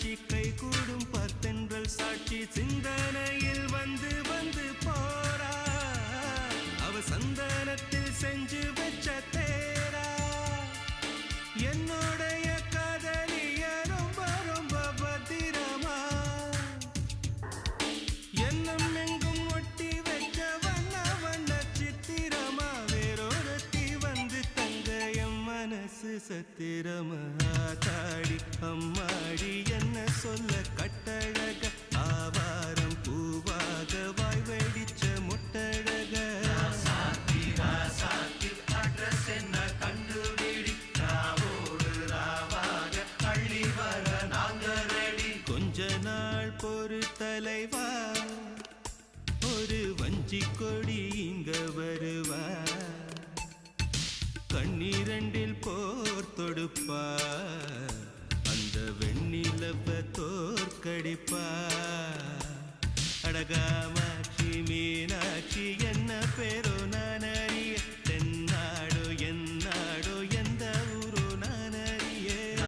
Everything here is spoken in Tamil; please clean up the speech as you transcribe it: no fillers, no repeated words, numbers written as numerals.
காட்சி கை கூடும் பத்தென்றல் சாட்சி சிந்தனையில் வந்து வந்து போரா அவ சந்தனத்தில் செஞ்சு வச்ச தேரா என்னுடைய காதலிய ரொம்ப ரொம்ப பத்திரமா என்னும் எங்கும் ஒட்டி வச்ச வண்ண வண்ண சித்திரமா வேறொருத்தி வந்து தங்க என் மனசு சத்திரமா தாடி அம்மாடி என்ன சொல்ல கட்டழக ஆவாரம் பூவாக வாய் வெடிச்ச முட்டழக அட்ரஸ் என்ன கண்டுபிடி ராவோடு ராவாக அள்ளி வர நாங்க ரெடி கொஞ்ச நாள் பொறு தலைவா ஒரு வஞ்சி கொடி இங்க வருவா கண்ணீரண்டில் போர் தொடுப்பா அந்த வெண்ணிலவ தோற்கடிப்பா அடகா